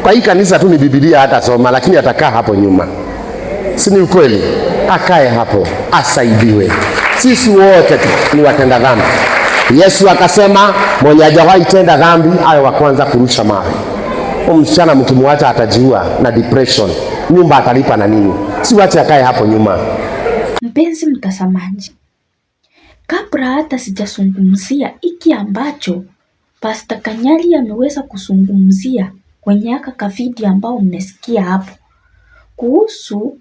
Kwa hii kanisa tu ni Biblia hata soma, lakini atakaa hapo nyuma. Si ni ukweli? Akae hapo asaidiwe. Sisi wote ni watenda dhambi. Yesu akasema mwenye hajawahi tenda dhambi awe wa kwanza kurusha mawe. Msichana mkimwacha atajiua na depression. Nyumba atalipa na nini? Si wache akae hapo nyuma. Mpenzi mtazamaji, kabla hata sijazungumzia hiki ambacho Pastor Kanyari ameweza kuzungumzia kwenye aka video ambao mmesikia hapo kuhusu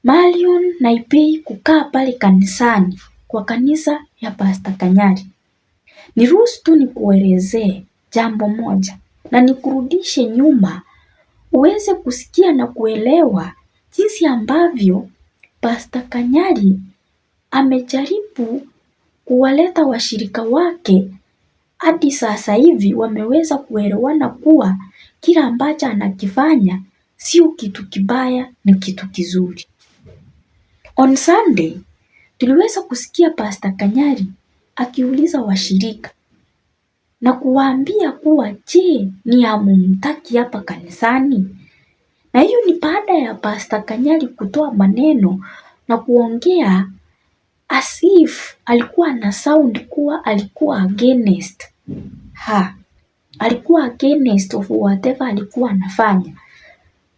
Marion Naipei kukaa pale kanisani kwa kanisa ya Pastor Kanyari, niruhusu tu nikuelezee jambo moja na nikurudishe nyuma uweze kusikia na kuelewa jinsi ambavyo Pastor Kanyari amejaribu kuwaleta washirika wake hadi sasa hivi wameweza kuelewana kuwa kila ambacho anakifanya sio kitu kibaya, ni kitu kizuri. On Sunday tuliweza kusikia Pastor Kanyari akiuliza washirika na kuwaambia kuwa je, ni hamumtaki hapa kanisani? Na hiyo ni baada ya Pastor Kanyari kutoa maneno na kuongea as if alikuwa na sound kuwa alikuwa against alikuwa against of whatever alikuwa anafanya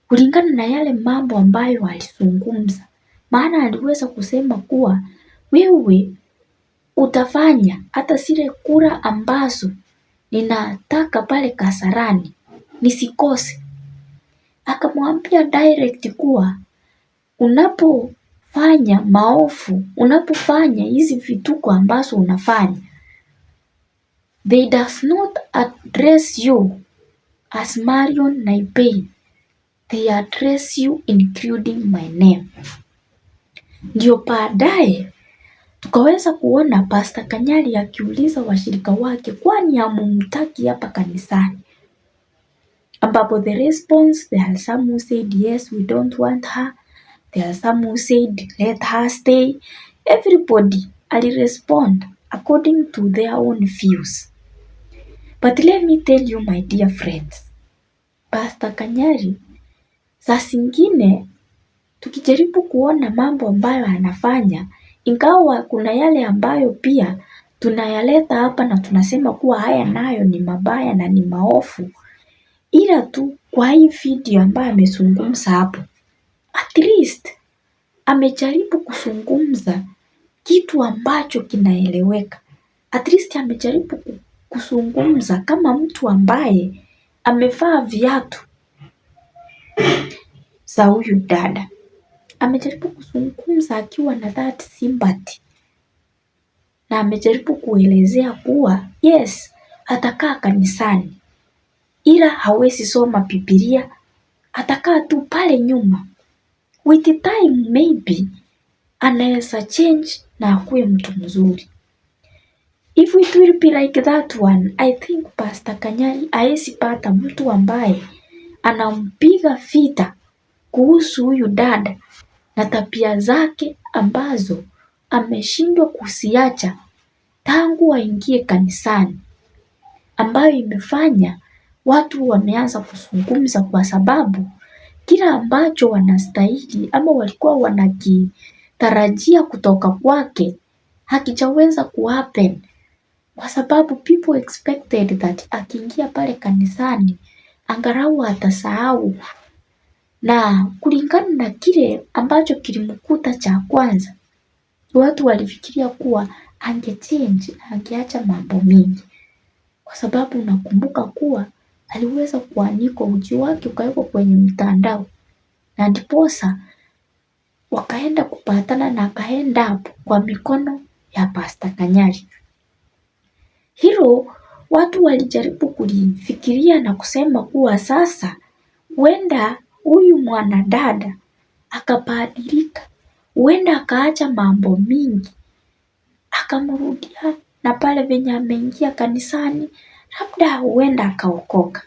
kulingana na yale mambo ambayo alizungumza. Maana aliweza kusema kuwa wewe utafanya hata zile kura ambazo ninataka pale Kasarani nisikose. Akamwambia direct kuwa unapofanya maovu, unapofanya hizi vituko ambazo unafanya, they does not address you as Marion Naipei, they address you including my name. Ndio baadaye tukaweza kuona Pastor Kanyari akiuliza washirika wake kwani hamumtaki hapa kanisani, ambapo the response, there are some who said yes, we don't want her, there are some who said let her stay. Everybody alirespond according to their own views. But let me tell you my dear friends, Pastor Kanyari saa zingine tukijaribu kuona mambo ambayo anafanya, ingawa kuna yale ambayo pia tunayaleta hapa na tunasema kuwa haya nayo ni mabaya na ni maovu, ila tu kwa hii video ambayo amezungumza hapo, at least amejaribu kuzungumza kitu ambacho kinaeleweka. At least amejaribu kuzungumza kama mtu ambaye amevaa viatu za huyu dada. Amejaribu kuzungumza akiwa na that sympathy, na amejaribu kuelezea kuwa yes, atakaa kanisani ila hawezi soma Biblia, atakaa tu pale nyuma. With the time maybe anaweza change na akuwe mtu mzuri. If it will be like that one, I think Pastor Kanyari haezi pata mtu ambaye anampiga vita kuhusu huyu dada na tabia zake ambazo ameshindwa kuziacha tangu waingie kanisani, ambayo imefanya watu wameanza kuzungumza kwa sababu kila ambacho wanastahili ama walikuwa wanakitarajia kutoka kwake hakijaweza kuhappen, kwa sababu people expected that akiingia pale kanisani angalau atasahau, na kulingana na kile ambacho kilimkuta cha kwanza, watu walifikiria kuwa angechange, angeacha mambo mengi, kwa sababu unakumbuka kuwa aliweza kuanikwa uchi wake ukawekwa kwenye mtandao, na ndiposa wakaenda kupatana na akaenda hapo kwa mikono ya Pastor Kanyari. Hilo watu walijaribu kulifikiria na kusema kuwa sasa huenda huyu mwanadada akabadilika, huenda akaacha mambo mingi akamrudia na pale venye ameingia kanisani, labda huenda akaokoka.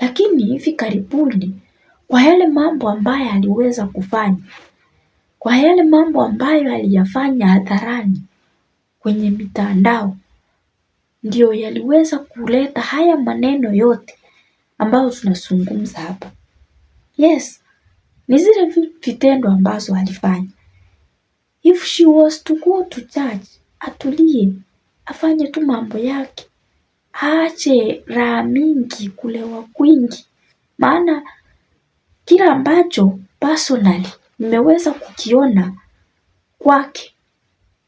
Lakini hivi karibuni kwa yale mambo ambayo aliweza kufanya, kwa yale mambo ambayo aliyafanya hadharani kwenye mitandao, ndio yaliweza kuleta haya maneno yote ambao tunazungumza hapa. Yes, ni zile vitendo ambazo alifanya. If she was to go to church, atulie, afanye tu mambo yake, aache raha mingi, kulewa kwingi. Maana kila ambacho personally nimeweza kukiona kwake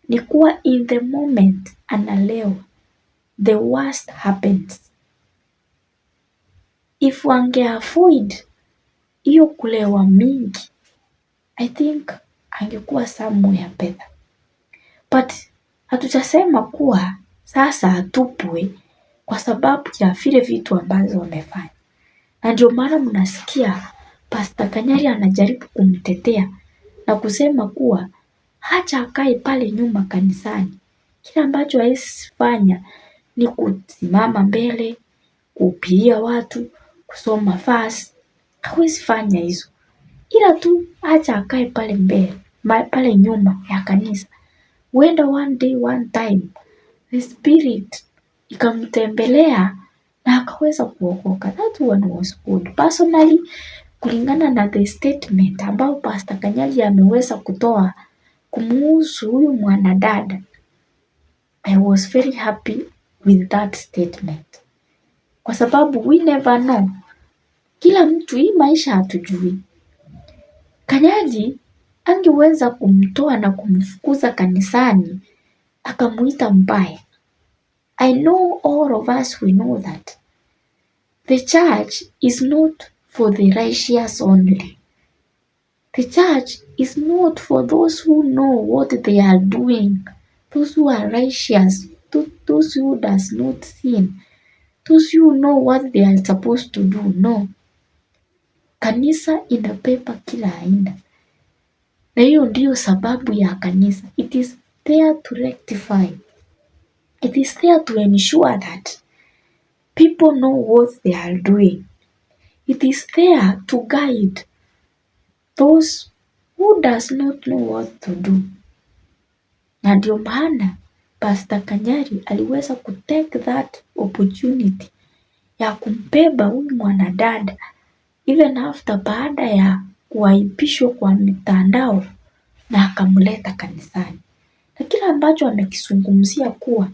ni kuwa in the moment analewa, the worst happens. If wange avoid hiyo kulewa mingi, I think angekuwa somewhere better. But hatujasema kuwa sasa atupwe kwa sababu ya vile vitu ambazo wamefanya. Na ndio maana mnasikia Pastor Kanyari anajaribu kumtetea na kusema kuwa hacha akae pale nyuma kanisani. Kila ambacho hawezi fanya ni kusimama mbele, kuhubiria watu, kusoma verse. Hawezi fanya hizo. Ila tu hacha akae pale mbele, pale nyuma ya kanisa. Huenda one day, one time, the spirit ikamtembelea na akaweza kuokoka. That one was good. Personally, kulingana na the statement ambao Pastor Kanyari ameweza kutoa kumuhusu huyu mwanadada, I was very happy with that statement. Kwa sababu we never know. Kila mtu hii maisha hatujui. Kanyari angeweza kumtoa na kumfukuza kanisani akamuita mbaya. I know all of us we know that the church is not for the righteous only. The church is not for those who know what they are doing, those who are righteous, those who does not sin, those who know what they are supposed to do. No. Kanisa inabeba kila aina. Na hiyo ndiyo sababu ya kanisa. It is there to rectify. It is there to ensure that people know what they are doing. It is there to guide those who does not know what to do. Na ndio maana Pastor Kanyari aliweza kutake that opportunity ya kumbeba huyu mwanadada even after baada ya kuaibishwa kwa mitandao na akamleta kanisani. Na kila ambacho amekizungumzia kuwa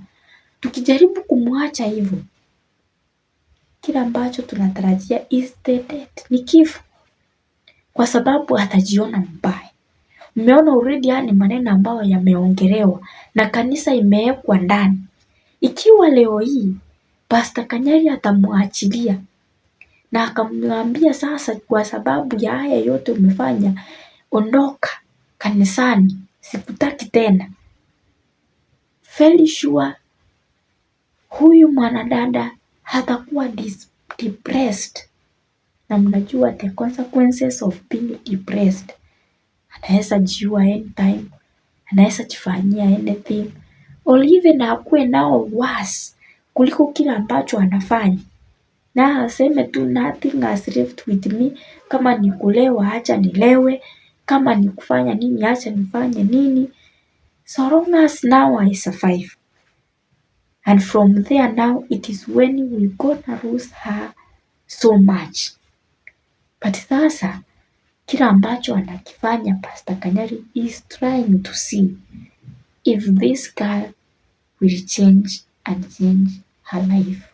tukijaribu kumwacha hivyo, kila ambacho tunatarajia is the death, ni kifo, kwa sababu atajiona mbaya. Mmeona already ni maneno ambayo yameongelewa na kanisa imewekwa ndani. Ikiwa leo hii Pastor Kanyari atamwachilia na akamwambia sasa, kwa sababu ya haya yote umefanya, ondoka kanisani, sikutaki tena, fairly sure huyu mwanadada hatakuwa depressed. Na mnajua the consequences of being depressed. Anaweza jiua anytime, anaweza jifanyia anything, or even akuwe nao worse kuliko kila ambacho anafanya. Na aseme tu nothing has left with me. Kama ni kulewa acha nilewe, kama ni kufanya nini acha nifanye nini, so long as now I survive. And from there now it is when we gonna lose her so much. But sasa kila ambacho anakifanya Pastor Kanyari is trying to see if this girl will change and change her life.